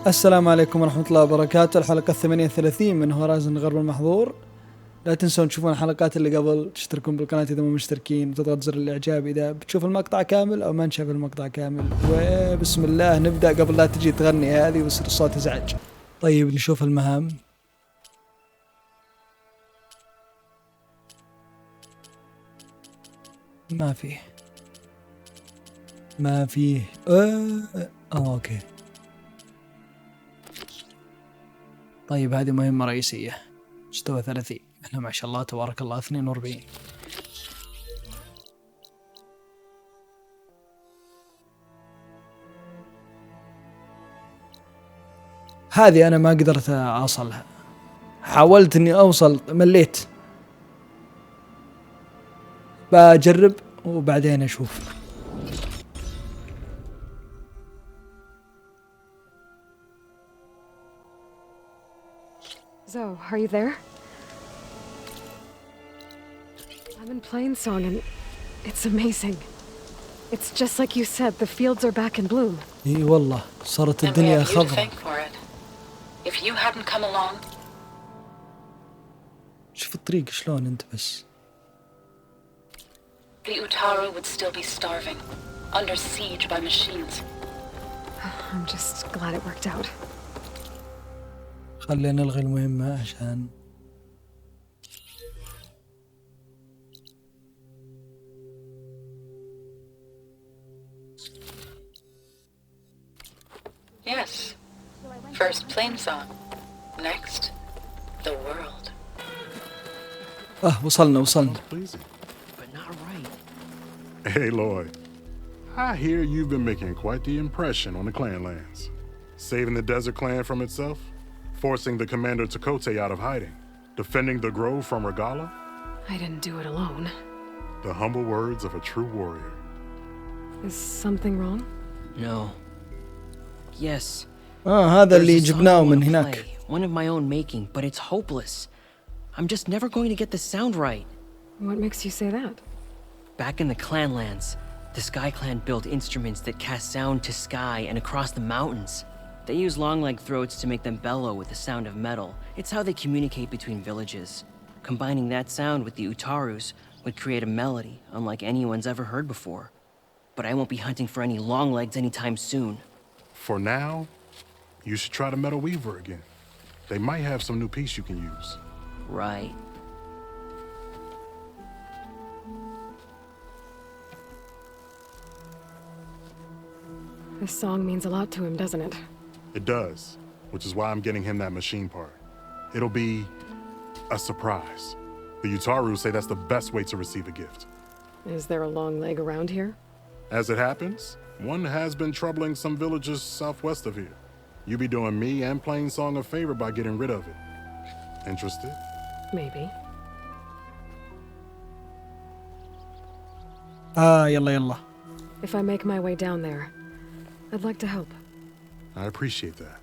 السلام عليكم ورحمة الله وبركاته. الحلقة 38 من هورايزن الغرب المحظور. لا تنسون تشوفون الحلقات اللي قبل، تشتركون بالقناة إذا مو مشتركين، وتضغط زر الإعجاب إذا بتشوف المقطع كامل أو ما نشاف المقطع كامل. وبسم الله نبدأ قبل لا تجي تغني هذه ويصير الصوت إزعاج. طيب نشوف المهام. ما فيه أوكي. طيب هذه مهمة رئيسية، مستوى 30. احنا ما شاء الله تبارك الله 42. هذه أنا ما قدرت أوصلها، حاولت إني أوصل مليت، بجرب وبعدين أشوف. So, are you there? I'm in Plainsong and it's amazing. It's just like you said, the fields are back in bloom. إيه والله صارت الدنيا خضراء. If you hadn't come along. شوف الطريق شلون أنت بس. The Utaru would still be starving, under siege by machines. I'm just glad it worked out. خلينا نلغي المهمة عشان Yes. First Plainsong. Next, the world. وصلنا. But not right. Hey, Lloyd. I hear you've been making quite the impression on the clan lands. Saving the desert clan from itself, forcing the commander Takote out of hiding, defending the grove from Regala. I didn't do it alone. The humble words of a true warrior. Is something wrong? No. Yes. هذا اللي جبناه من هناك. One of my own making, but it's hopeless. I'm just never going to get the sound right. What makes you say that? Back in the clanlands, the Sky Clan built instruments that cast sound to sky and across the mountains. They use long leg throats to make them bellow with the sound of metal. It's how they communicate between villages. Combining that sound with the Utarus would create a melody unlike anyone's ever heard before. But I won't be hunting for any long legs anytime soon. For now, you should try the Metal Weaver again. They might have some new piece you can use. Right. This song means a lot to him, doesn't it? It does, which is why I'm getting him that machine part. It'll be a surprise. The Utaru say that's the best way to receive a gift. Is there a long leg around here? As it happens, one has been troubling some villages southwest of here. You be doing me and Plainsong a favor by getting rid of it. Interested? Maybe. يلا. If I make my way down there, I'd like to help. I appreciate that.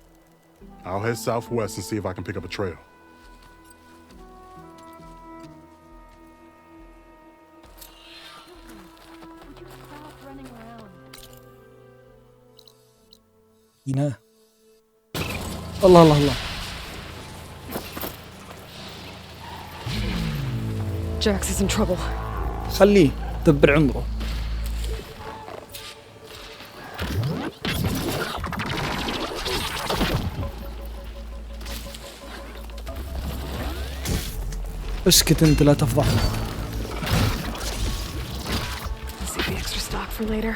I'll head southwest and see if I can pick up a trail. هنا. الله. Jax is in trouble. خليه دبر عمره. اسكت انت لا تفضحنا. Save the extra stock for later.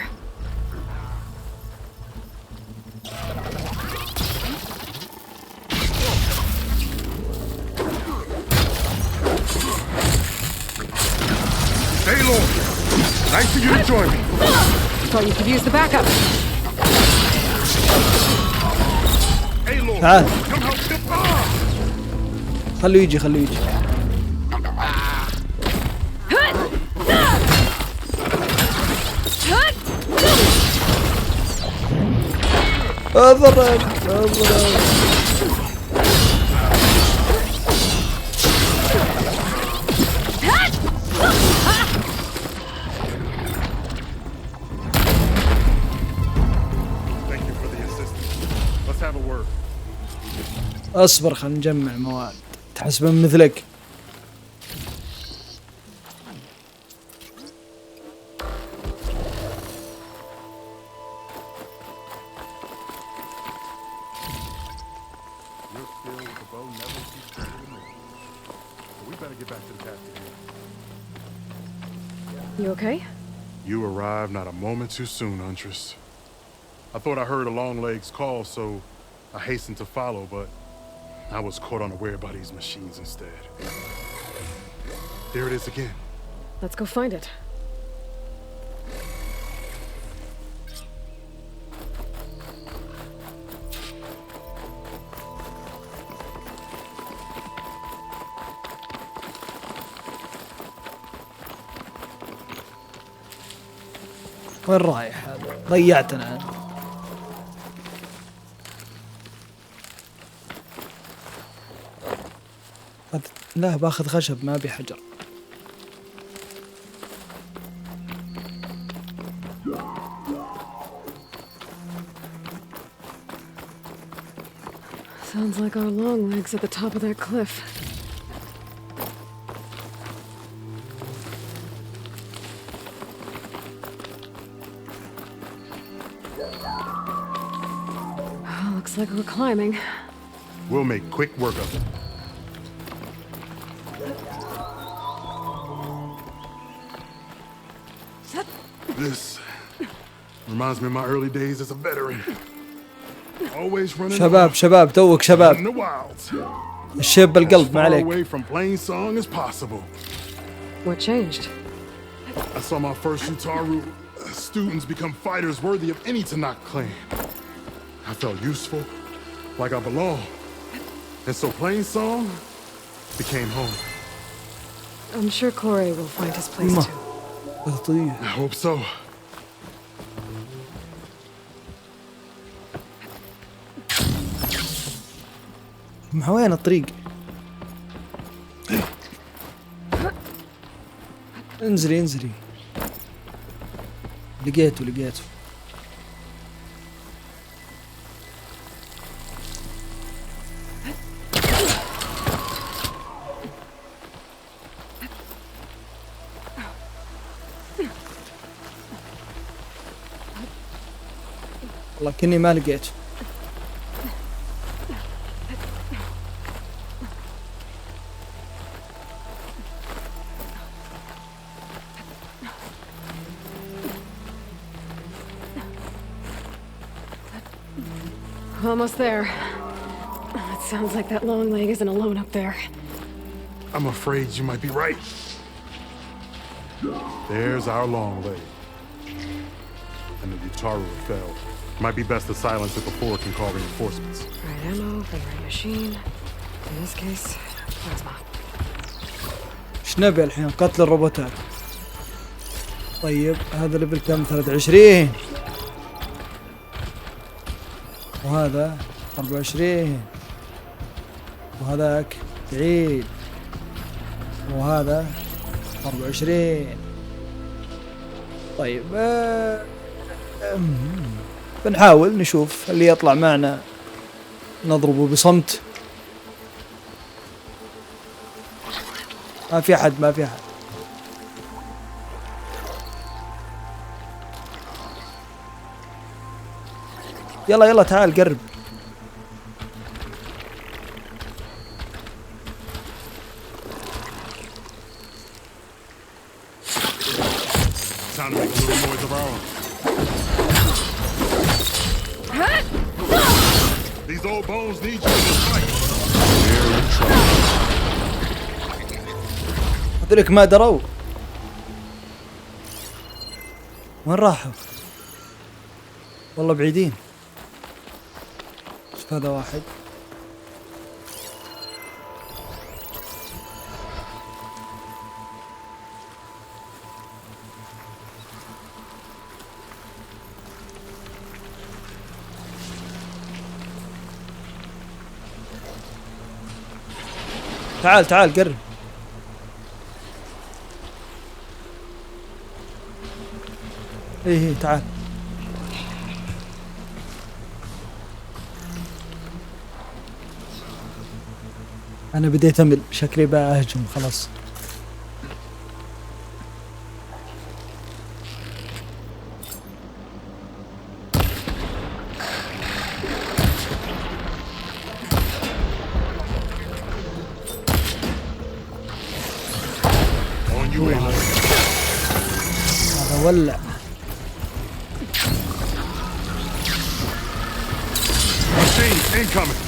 Hey, Lord! Nice of you to join me. Thought you could use the backup. Hey, Lord! تعال. Come help him. خليه يجي. اضرب. Let's have a word. اصبر خلينا نجمع مواد تحسبن مثلك. Your skill with the bow never ceases to amaze. We better get back to the task. You okay? You arrived not a moment too soon, Huntress. I thought I heard a Longlegs call, so I hastened to follow, but I was caught unaware by these machines instead. There it is again. Let's go find it. وين رايح هذا؟ ضيعتنا. لا باخذ خشب ما ابي حجر. Sounds like our long legs at the top of that cliff. Looks like we're climbing. We'll make quick work of it. This reminds me of my early days as a veteran. Always running شباب توك شباب. in the wilds. الشيب بالقلب ما Far عليك. away from plain song as possible. What changed? I saw my first Utaru students become fighters worthy of any Tanakh clan. I felt useful, like I belonged. And so plain song became home. I'm sure Corey will find his place Ma. too. I hope so. وين الطريق؟ انزلي لقيته والله كني ما لقيته. Almost there. It sounds like that long leg isn't alone up there. I'm afraid you might be right. There's our long leg. And the Utaru fell. Might be best to silence it before it can call reinforcements. Right ammo, favorite machine. In this case, plasma. ايش نبي الحين؟ قتل الروبوتات. طيب هذا ليفل كم؟ 23 وهذا 24 وهذاك بعيد وهذا 24. طيب بنحاول نشوف اللي يطلع معنا نضربه بصمت. ما في أحد يلا تعال قرب. Time to make a little noise of our own. These old bones need you in this fight. We're in trouble. هذولك ما دروا وين راحوا؟ والله بعيدين. شوف هذا واحد. تعال قرب. ايه تعال. انا بديت امل، شكلي بقى اهجم خلاص. On you, Aloy. هذا ولع. Machine incoming.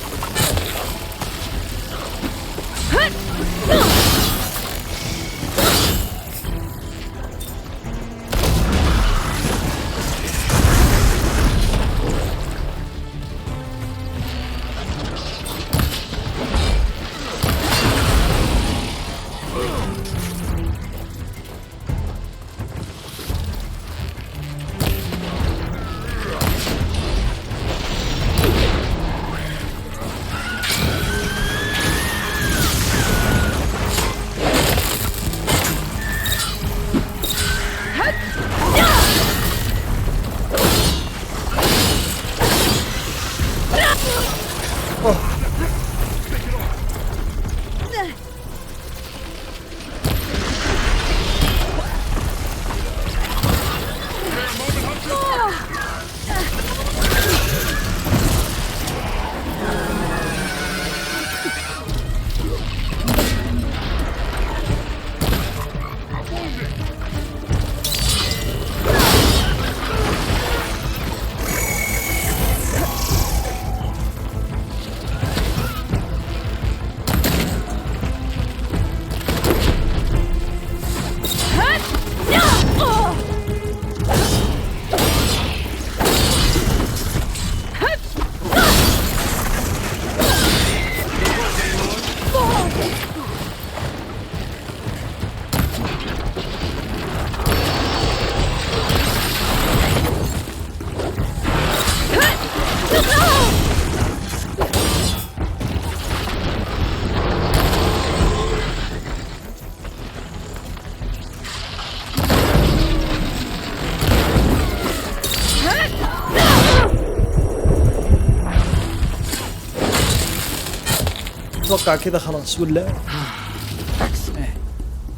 اتوقع كذا خلاص ولا؟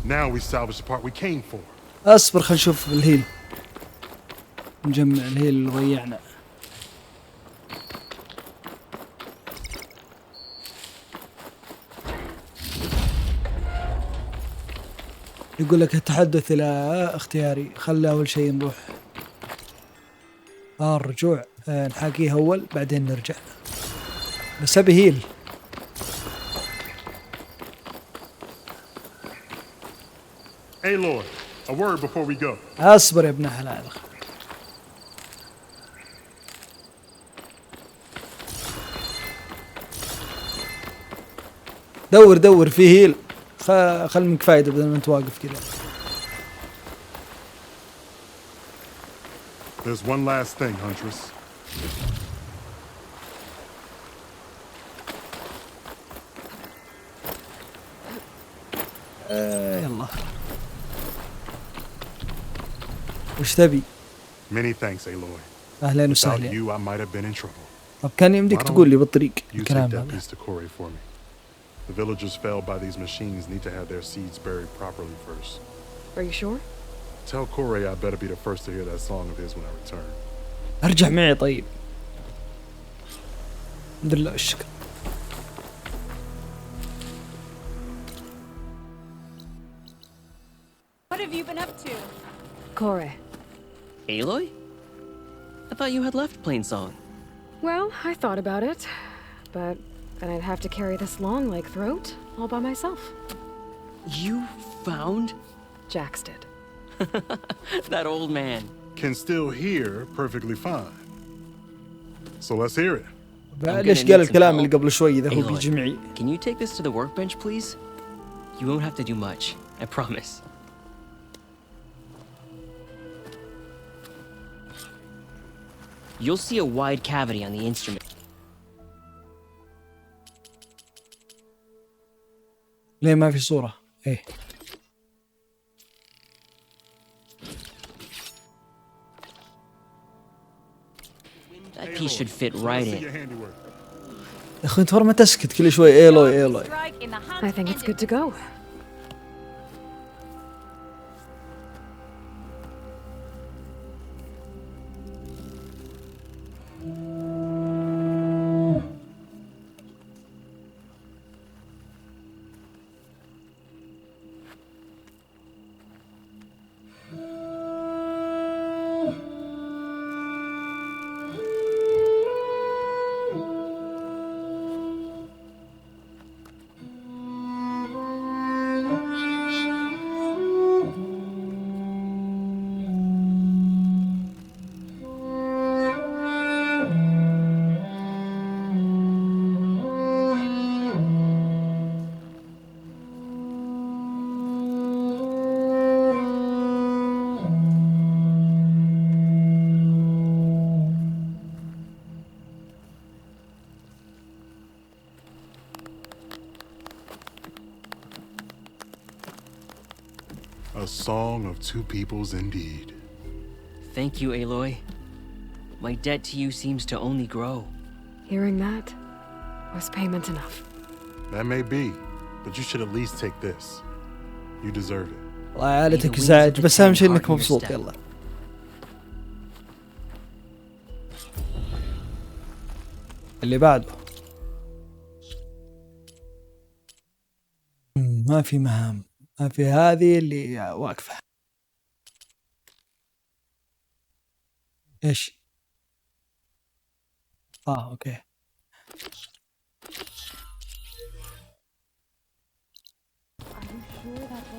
Now we salvage the part we came for. اصبر خلينا نشوف الهيل. نجمع الهيل اللي ضيعنا. يقول لك التحدث الى اختياري، خلي اول شيء نروح الرجوع، نحاكيه اول بعدين نرجع، بس ابي هيل. Aloy, a word before we go. اصبر يا ابن حلال. دور في هيل، خل منك فايدة بدل ما انت واقف كذا. There's one last thing, Huntress. يلا وش تبي؟ Many thanks, Aloy. اهلا Without وسهلا. you, I might have been in trouble. طب كان يمديك تقول لي بالطريق You take الكلام that هذا. piece to Corey for me. The villagers felled by these machines need to have their seeds buried properly first. Are you sure? Tell Corey I better be the first to hear that song of his when I return. ارجع معي طيب. الحمد لله والشكر. What have you been up to? Corey. Aloy? I thought you had left Plainsong. Well, I thought about it, but then I'd have to carry this long like throat all by myself. You found Jax did. that old man? Can still hear perfectly fine. So let's hear it. ليش قال الكلام اللي قبل شوي إذا هو Aloy, بيجمعي؟ can you take this to the workbench, please? You won't have to do much, I promise. You'll see a wide cavity on the instrument. ليه ما في صورة؟ ايه That piece should fit right See your in. handiwork. يا اخوي انت ما تسكت كل شوي ايلوي ايلوي. I think it's good to go. A song of two peoples indeed. Thank you, Aloy. My debt to you seems to only grow. Hearing that was payment enough. That may be, but you should at least take this. You deserve it. الله عائلتك ازعاج بس اهم شيء انك مبسوط. يلا اللي بعده. ما في مهام، ما في هذه اللي واقفة. ايش؟ اوكي.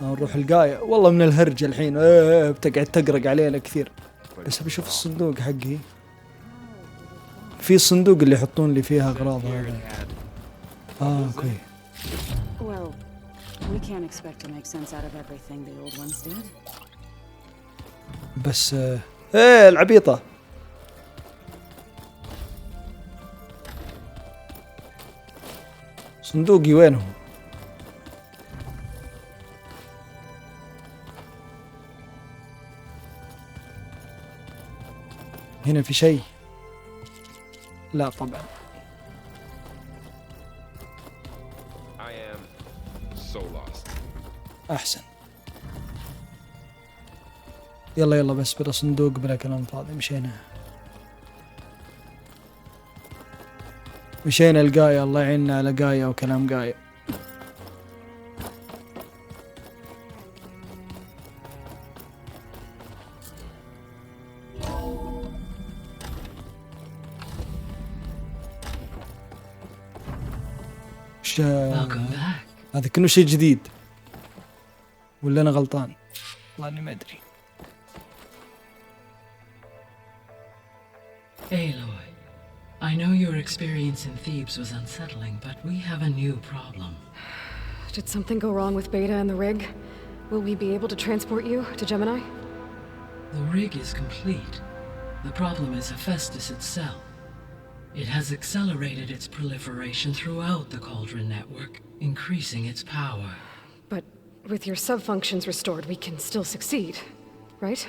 نروح القاية. والله من الهرج الحين بتقعد تقرق علينا كثير. بس بشوف الصندوق حقي. في الصندوق اللي يحطون لي فيها اغراض هذا. اوكي. Well, we can't expect to make sense out of everything the old ones did. بس العبيطة. صندوقي وينهم؟ هنا في شيء؟ لا طبعا. أحسن. يلا بس بلا صندوق بلا كلام فاضي. مشينا القاية. الله يعيننا على قاية وكلام قاية. هذا كله شيء جديد ولا أنا غلطان؟ والله إني ما أدري. Aloy, I know your experience in Thebes was unsettling, but we have a new problem. Did something go wrong with Beta and the rig? Will we be able to transport you to Gemini? The rig is complete. The problem is Hephaestus itself. It has accelerated its proliferation throughout the Cauldron network, increasing its power. But with your subfunctions restored, we can still succeed, right?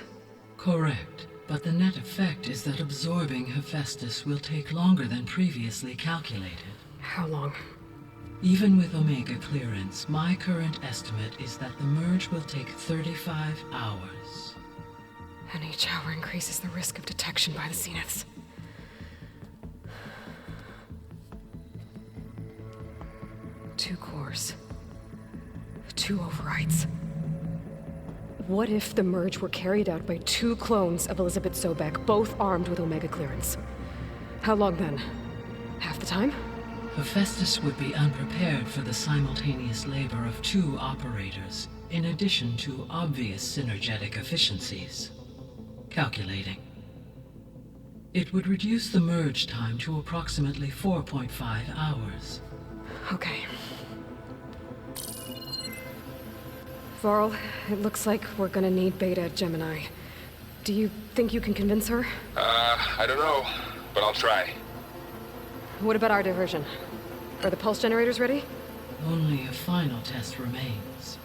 Correct. But the net effect is that absorbing Hephaestus will take longer than previously calculated. How long? Even with Omega clearance, my current estimate is that the merge will take 35 hours. And each hour increases the risk of detection by the Zeniths. Two cores. Two overrides. What if the merge were carried out by two clones of Elizabeth Sobek, both armed with Omega clearance? How long then? Half the time? Hephaestus would be unprepared for the simultaneous labor of two operators, in addition to obvious synergetic efficiencies. Calculating. It would reduce the merge time to approximately 4.5 hours. Okay. Varl, it looks like we're gonna need Beta at Gemini. Do you think you can convince her? I don't know, but I'll try. What about our diversion? Are the pulse generators ready? Only a final test remains.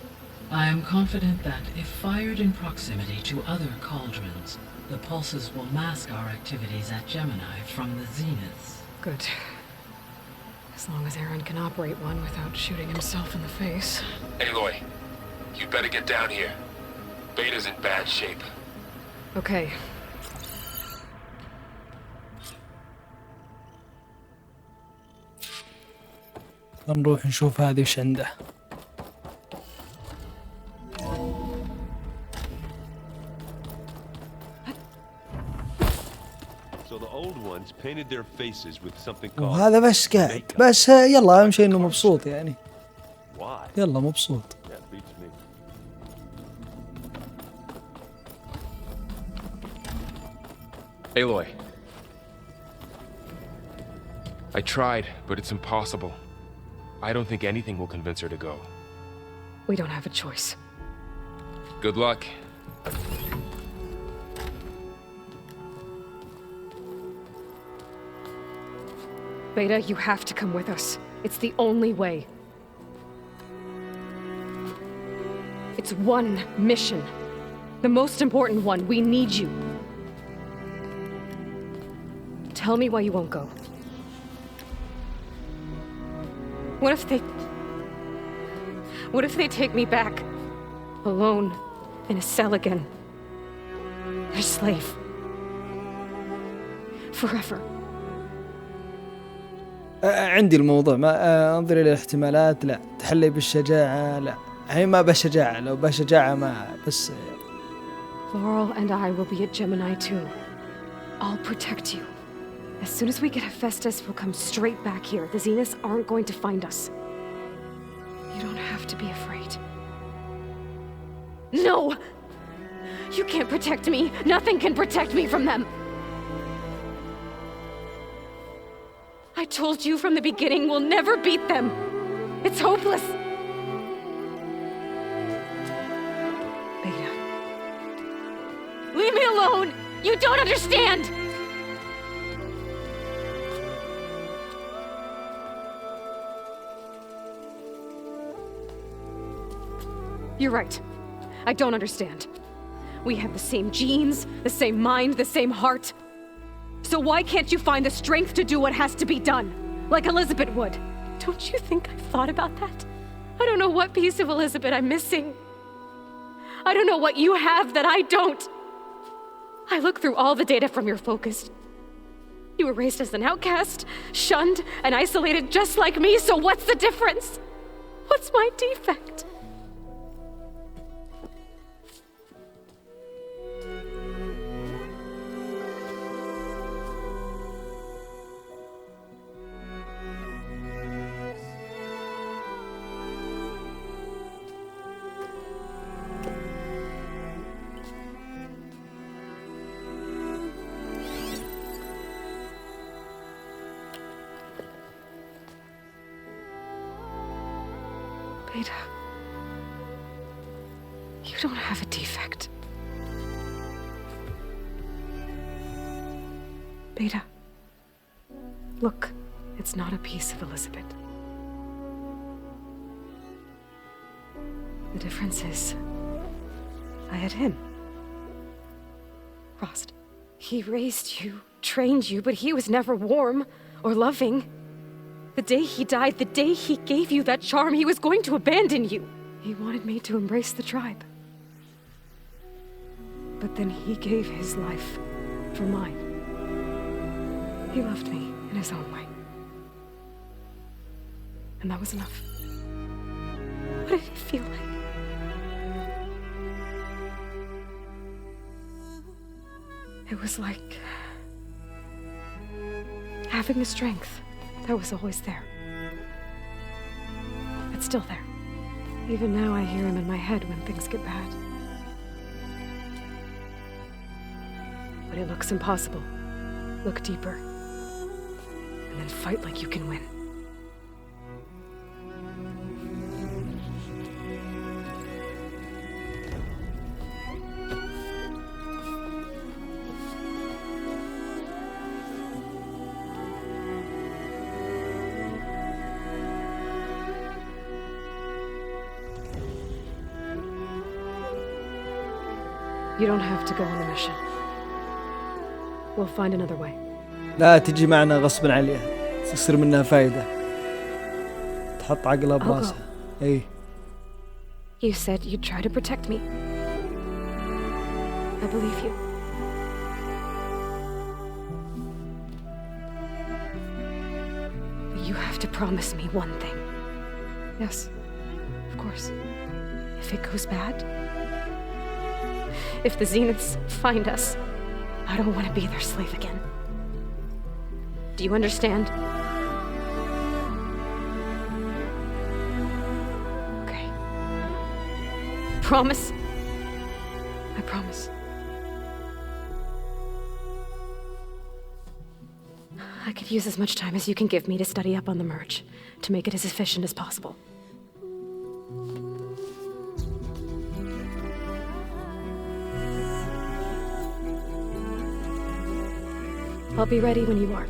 I am confident that if fired in proximity to other cauldrons, the pulses will mask our activities at Gemini from the zeniths. Good. As long as Aaron can operate one without shooting himself in the face. Aloy, you better get down here. Beta's in bad shape. Okay. نروح نشوف هذه وش عنده. وهذا بس قاعد بس يلا اهم شيء انه مبسوط يعني. يلا مبسوط. Aloy. I tried, but it's impossible. I don't think anything will convince her to go. We don't have a choice. Good luck. Beta, you have to come with us. It's the only way. It's one mission. The most important one. We need you. Tell me why you won't go. What if they take me back? Alone, in a cell again. Their slave. Forever. عندي الموضوع ما انظر الى الاحتمالات. لا تحلي بالشجاعة. لا هي ما بشجاعة. لو بشجاعة ما بس. Laurel and I will be at Gemini too. I'll protect you. As soon as we get Hephaestus, we'll come straight back here. The Zeniths aren't going to find us. You don't have to be afraid. No! You can't protect me. Nothing can protect me from them. I told you from the beginning we'll never beat them. It's hopeless. Beta. Leave me alone! You don't understand! You're right. I don't understand. We have the same genes, the same mind, the same heart. So why can't you find the strength to do what has to be done? Like Elizabeth would. Don't you think I've thought about that? I don't know what piece of Elizabeth I'm missing. I don't know what you have that I don't. I look through all the data from your focus. You were raised as an outcast, shunned, and isolated just like me, so what's the difference? What's my defect? Beta, you don't have a defect. Beta, look, it's not a piece of Elizabeth. The difference is, I had him. Frost. He raised you, trained you, but he was never warm or loving. The day he died, the day he gave you that charm, he was going to abandon you. He wanted me to embrace the tribe. But then he gave his life for mine. He loved me in his own way. And that was enough. What did it feel like? It was like having the strength that was always there. It's still there. Even now I hear him in my head when things get bad. When it looks impossible, look deeper. And then fight like you can win. You don't have to go on the mission. We'll find another way. لا تجي معنا غصبا عليها. تصير منها فايدة. حط عقله براسها. اي. You said you'd try to protect me. I believe you. But you have to promise me one thing. Yes, of course. If it goes bad, if the Zeniths find us, I don't want to be their slave again. Do you understand? Okay. Promise? I promise. I could use as much time as you can give me to study up on the merge, to make it as efficient as possible. I'll be ready when you are.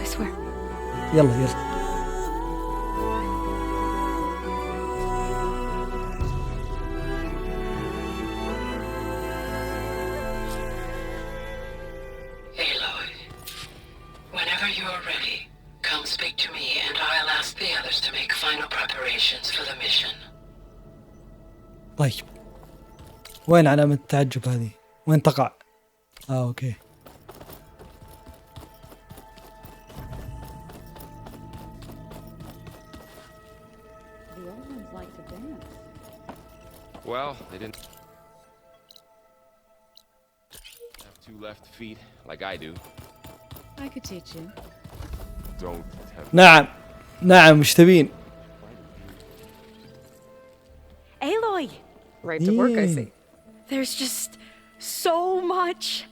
I swear. يلا يلا. Eiloi, whenever you're ready, come speak to me and I'll ask the others to make final preparations for the mission. طيب. وين علامة التعجب هذه؟ وين تقع؟ اوكي. Well, they didn't have two left feet like I do. I could teach you. Don't tempt. نعم مش تبين. Aloy! Right to work, I see. There's just so much.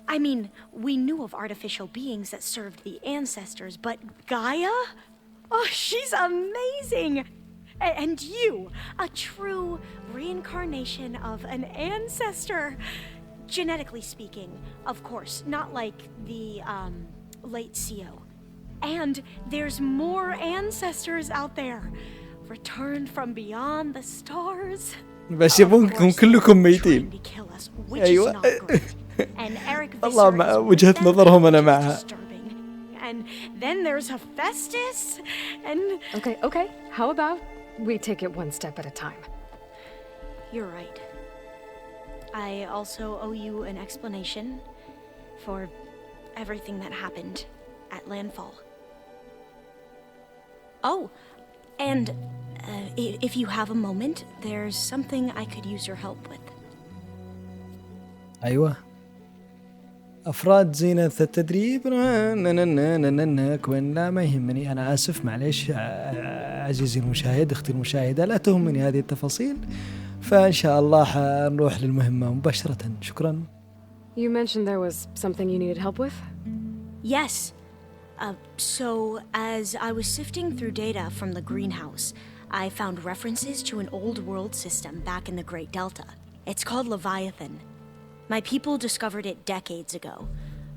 I mean, we knew of artificial beings that served the ancestors, but Gaia? Oh, she's amazing! And you, a true reincarnation of an ancestor. Genetically speaking, of course, not like the, late CO. And there's more ancestors out there, returned from beyond the stars. بس يبونكم كلكم ميتين. أيوة. الله مع وجهة نظرهم أنا معها. And then there's Hephaestus, and... Okay. How about we take it one step at a time? You're right. I also owe you an explanation for everything that happened at landfall. Oh, and if you have a moment, there's something I could use your help with. أيوة. أفراد زينة التدريب لا ما يهمني. أنا آسف معليش عزيزي المشاهد، أختي المشاهدة، لا تهمني هذه التفاصيل، فإن شاء الله حنروح للمهمة مباشرة. شكرا. You mentioned there was something you needed help with? Yes. So, as I was sifting through data from the greenhouse, I found references to an old world system back in the Great Delta. It's called Leviathan. My people discovered it decades ago.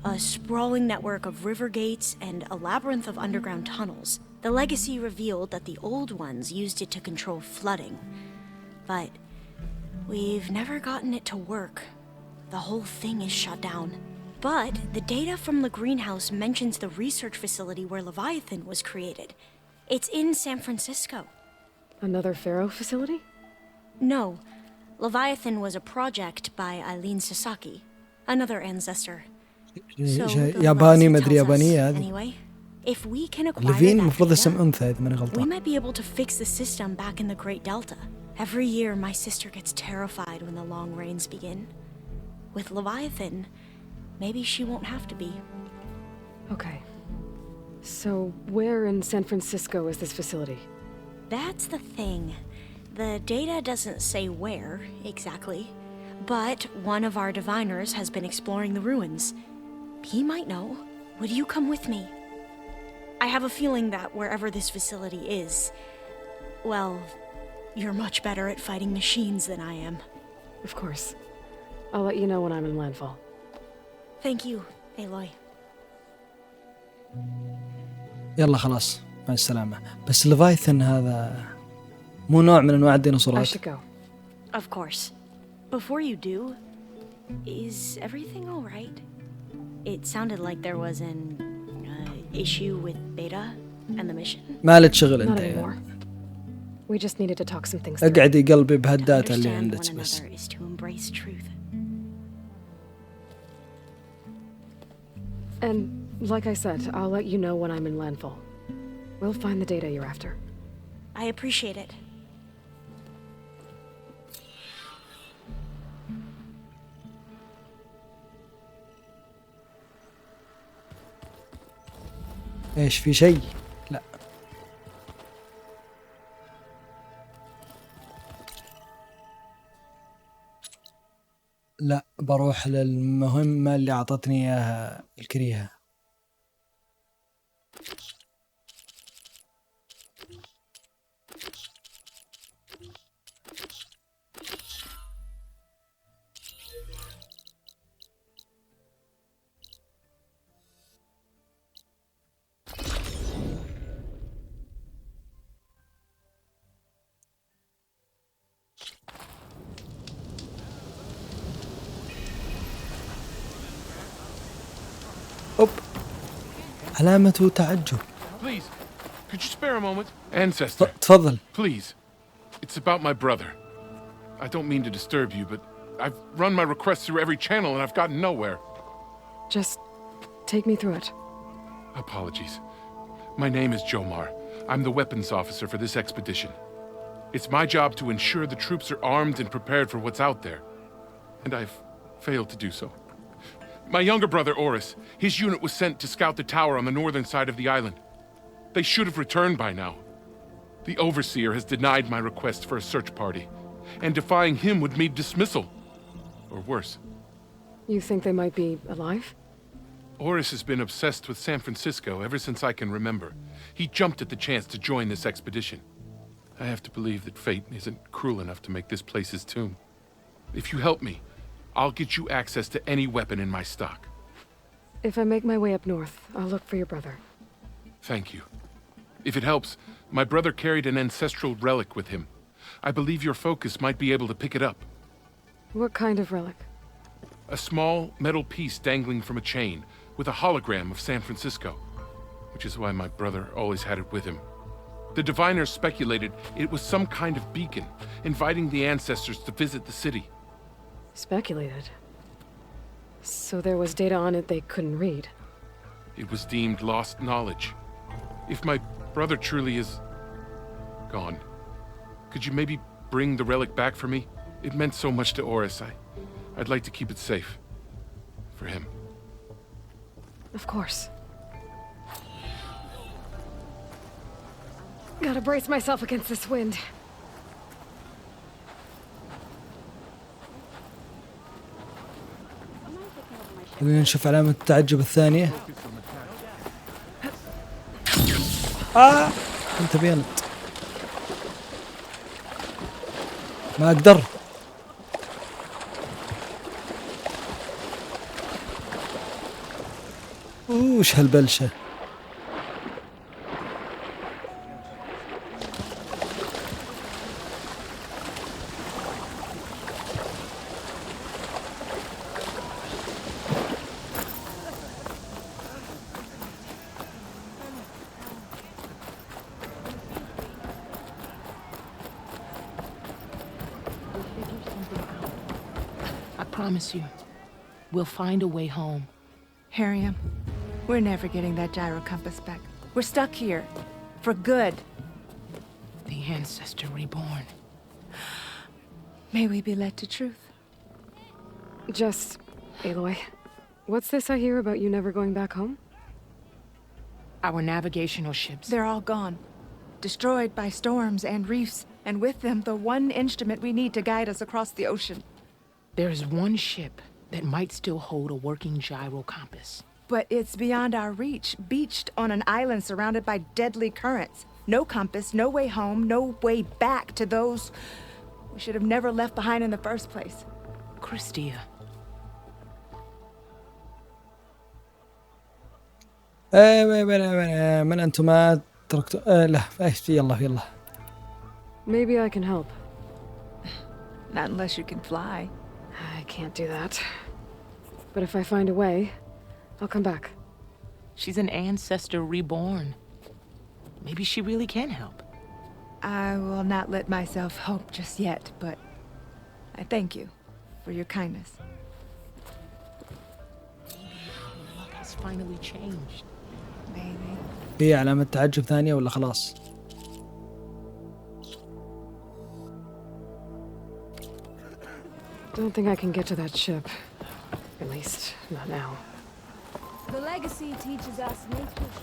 A sprawling network of river gates and a labyrinth of underground tunnels. The legacy revealed that the old ones used it to control flooding. But we've never gotten it to work. The whole thing is shut down. But the data from the greenhouse mentions the research facility where Leviathan was created. It's in San Francisco. Another Pharaoh facility? No. Leviathan was a project by Eileen Sasaki, another ancestor. So ياباني مدري يابانية هذه. Anyway, if we can acquire لفين that مفروض اسم data, أنثى إذا ماني we غلطان. might be able to fix the system back in the Great Delta. Every year, my sister gets terrified when the long rains begin. With Leviathan, maybe she won't have to be. Okay. So, where in San Francisco is this facility? That's the thing. The data doesn't say where, exactly. But one of our diviners has been exploring the ruins. He might know. Would you come with me? I have a feeling that wherever this facility is, well, you're much better at fighting machines than I am. Of course. I'll let you know when I'm in landfall. Thank you, Aloy. يلا خلاص مع السلامة. بس ليفايثن هذا مو نوع من أنواع الديناصورات. I should go. Of course. Before you do, is everything all right? It sounded like there was an issue with Beta, And the mission? ما لك شغل Not انت anymore. يعني. We just needed to talk some things through. اقعدي قلبي To بهالداتا اللي understand عندك one بس. another is to embrace truth. And like I said, I'll let you know when I'm in landfall. We'll find the data you're after. I appreciate it. ايش في شيء؟ لا. لا بروح للمهمة اللي أعطتني إياها الكريهة. أوب علامة تعجب. Please, could you spare a moment? Ancestor, تفضل. please. It's about my brother. I don't mean to disturb you, but I've run my request through every channel and I've gotten nowhere. Just take me through it. Apologies. My name is Jomar. I'm the weapons officer for this expedition. It's my job to ensure the troops are armed and prepared for what's out there. And I've failed to do so. My younger brother, Oris, his unit was sent to scout the tower on the northern side of the island. They should have returned by now. The Overseer has denied my request for a search party, and defying him would mean dismissal. Or worse. You think they might be alive? Oris has been obsessed with San Francisco ever since I can remember. He jumped at the chance to join this expedition. I have to believe that fate isn't cruel enough to make this place his tomb. If you help me, I'll get you access to any weapon in my stock. If I make my way up north, I'll look for your brother. Thank you. If it helps, my brother carried an ancestral relic with him. I believe your focus might be able to pick it up. What kind of relic? A small metal piece dangling from a chain with a hologram of San Francisco, which is why my brother always had it with him. The diviners speculated it was some kind of beacon, inviting the ancestors to visit the city. Speculated. So there was data on it they couldn't read. It was deemed lost knowledge. If my brother truly is gone, could you maybe bring the relic back for me? It meant so much to Oris. I'd like to keep it safe. For him. Of course. Gotta brace myself against this wind. خلينا نشوف علامة التعجب الثانية. كنت بينط. ما أقدر. وش هالبلشة. I promise you, we'll find a way home. Harriam, we're never getting that gyro compass back. We're stuck here. For good. The ancestor reborn. May we be led to truth. Just, Eiloi, what's this I hear about you never going back home? Our navigational ships. They're all gone. Destroyed by storms and reefs, and with them the one instrument we need to guide us across the ocean. There is one ship that might still hold a working gyro compass. But it's beyond our reach, beached on an island surrounded by deadly currents. No compass, no way home, no way back to those we should have never left behind in the first place. Christia. من أنتما تركتوا لا يلا. Maybe I can help. Not unless you can fly. I can't do that. But if I find a way, I'll come back. She's an ancestor reborn. Maybe she really can help. I will not let myself hope just yet, but I thank you for your kindness. Luck has finally changed. Maybe. هي علامة تعجب ثانية ولا خلاص؟ Don't think I can get to that ship. At least, not now. The legacy teaches us nature's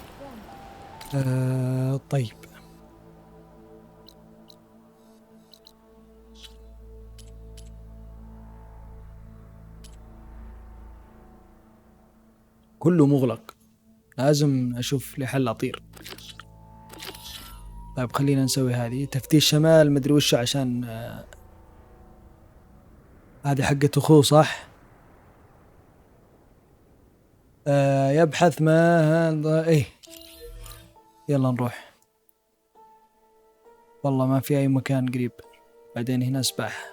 طيب. كله مغلق، لازم أشوف لي حل أطير. طيب خلينا نسوي هذه تفتيش شمال مدري وش عشان هذه حقة أخوه صح؟ يبحث ما هذا إيه. يلا نروح. والله ما في أي مكان قريب. بعدين هنا سباحة.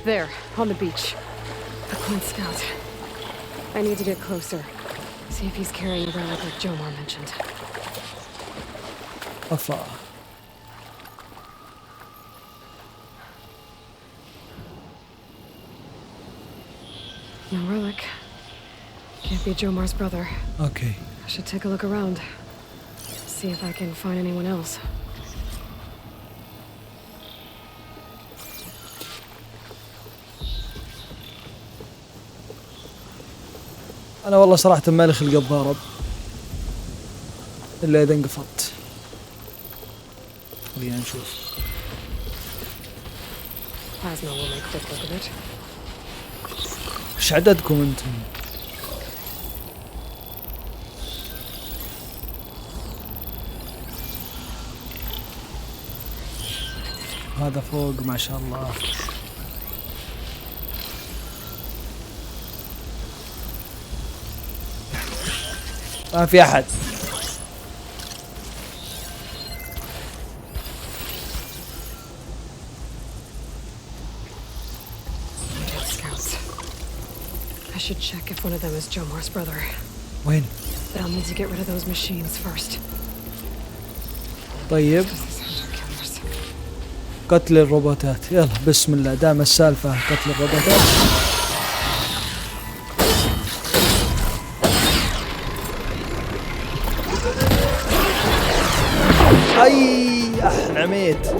There, on the beach. A clone scout. I need to get closer. See if he's carrying a relic like Jomar mentioned. أفا. No relic. Can't be Jomar's brother. Okay. I should take a look around. See if I can find anyone else. أنا والله صراحة مالي خلق الضارب إلا إذا انقفضت. خلينا نشوف. Plasma will make quick work of it. إيش عددكم أنتم؟ هذا فوق ما شاء الله. ما في أحد. I should check if one of them is Jomar's brother. وين؟ But I'll need to get rid of those machines first. طيب. قتل الروبوتات. يلا بسم الله دام السالفة قتل الروبوتات. أي نعميت.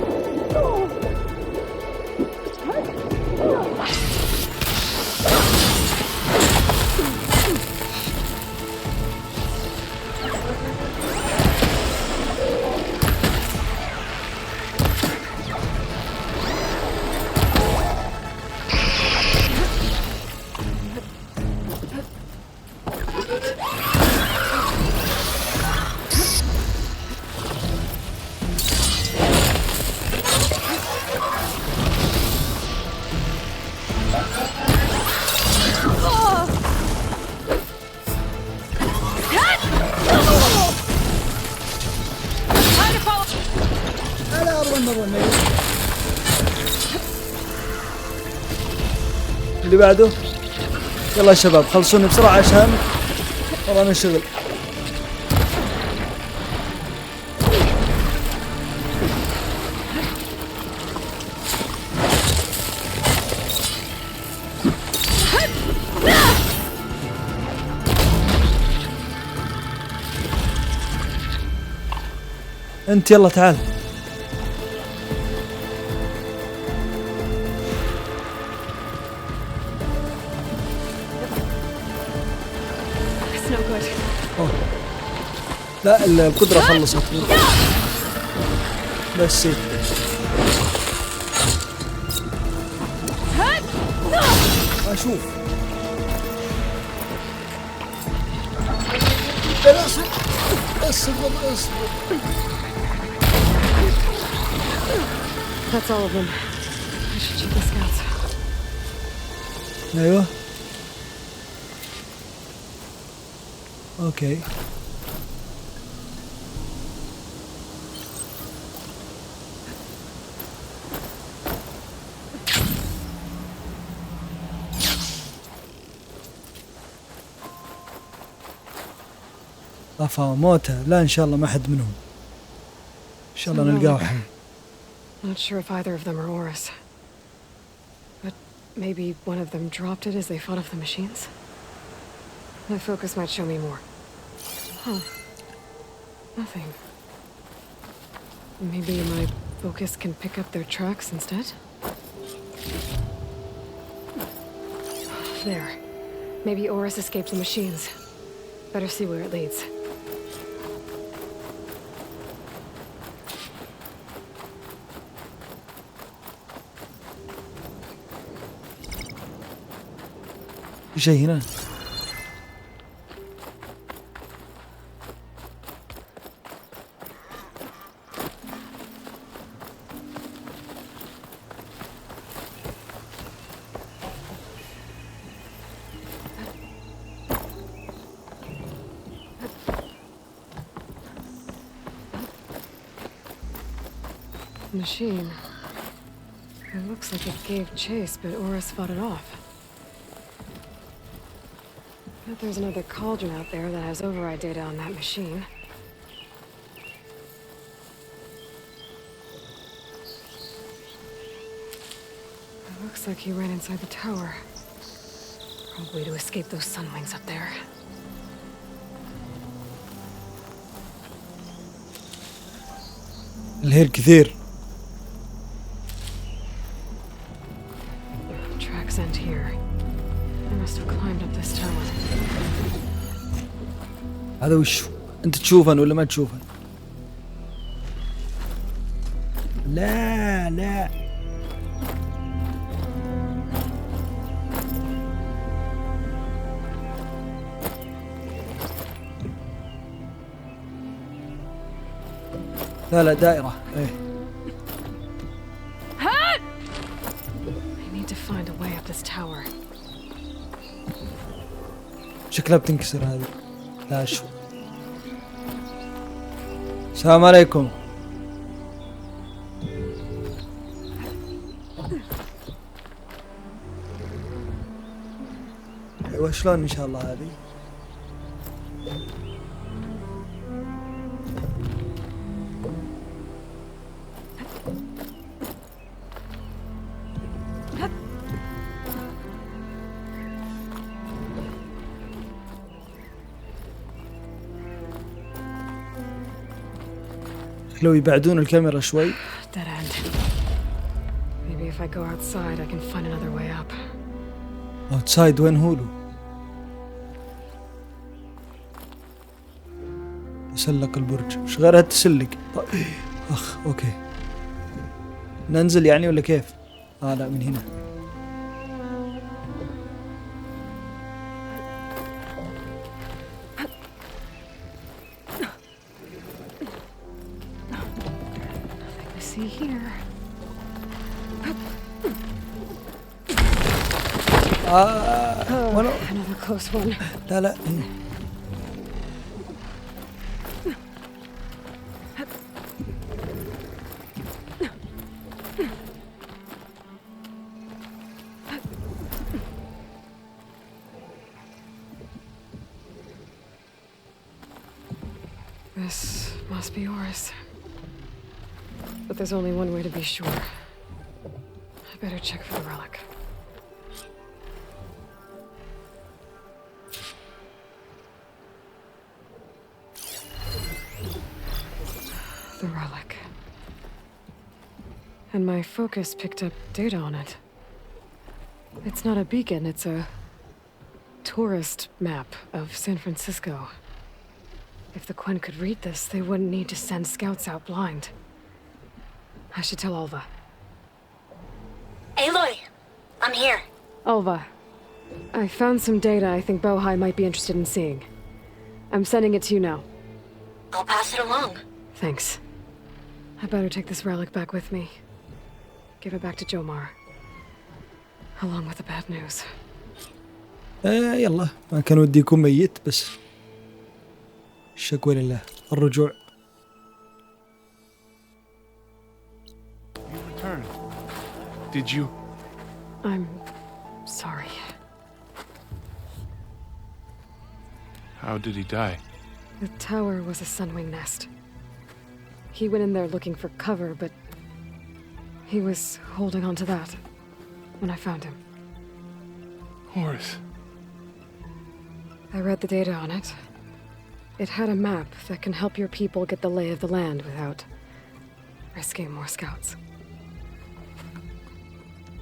اللي بعده. يلا يا شباب خلصوني بسرعة عشان ورانا شغل. انت يلا تعال. لا القدرة خلصت بس اشوف. اصبر. That's all of them. I should check the scouts. ايوه. اوكي. موتها. لا إن شاء الله ما حد منهم. إن شاء الله نلقاه حي. Not sure if either of them are Oris. But maybe one of them dropped it as they fought off the machines? My focus might show me more. Huh. Nothing. Maybe my focus can pick up their tracks instead? There. Maybe Oris escaped the machines. Better see where it leads. شيء هنا. Machine. It looks like it gave chase, but Oris fought it off. But there's another cauldron out there that has override data on that machine. It looks like he ran inside the tower. Probably to escape those sunwings up there. الهيل كثير. Tracks end here. I must have climbed up this tower. هذا وش؟ أنت تشوفن ولا ما تشوفن؟ لا لا. لا لا دائرة. إيه. I need to find a way up this tower. شكلها بتنكسر هذه. لا شو. السلام عليكم. ايوه شلون ان شاء الله هذه. لو يبعدون الكاميرا شوي. Dead end. Maybe if I go outside I can find another way up. outside وين هولو؟ تسلق البرج. وش غيرها تسلق؟ اخ اوكي. ننزل يعني ولا كيف؟ لا من هنا. See here. Another close one. لا لا. This must be Oris. But there's only one way to be sure. I better check for the relic. The relic. And my focus picked up data on it. It's not a beacon, it's a tourist map of San Francisco. If the Quen could read this, they wouldn't need to send scouts out blind. I should tell Alva. Aloy! I'm here. Alva, I found some data I think Bohai might be interested in seeing. I'm sending it to you now. I'll pass it along. Thanks. I better take this relic back with me. Give it back to Jomar. Along with the bad news. يلا ما كان ودي يكون ميت بس الشكوى لله. الرجوع. You returned. Did you? I'm sorry. How did he die? The tower was a sunwing nest. He went in there looking for cover, but he was holding on to that when I found him. Horace. I read the data on it. It had a map that can help your people get the lay of the land without risking more scouts.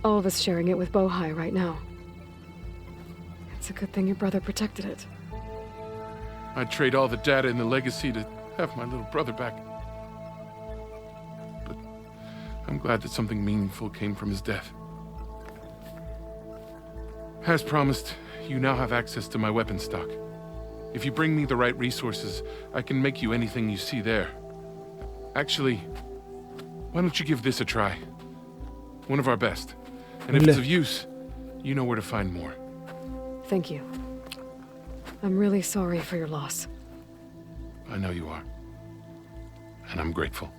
All of us sharing it with Bohai right now. It's a good thing your brother protected it. I'd trade all the data in the legacy to have my little brother back. But I'm glad that something meaningful came from his death. As promised, you now have access to my weapon stock. If you bring me the right resources, I can make you anything you see there. Actually, why don't you give this a try? One of our best. And if it's of use, you know where to find more. Thank you. I'm really sorry for your loss. I know you are. And I'm grateful.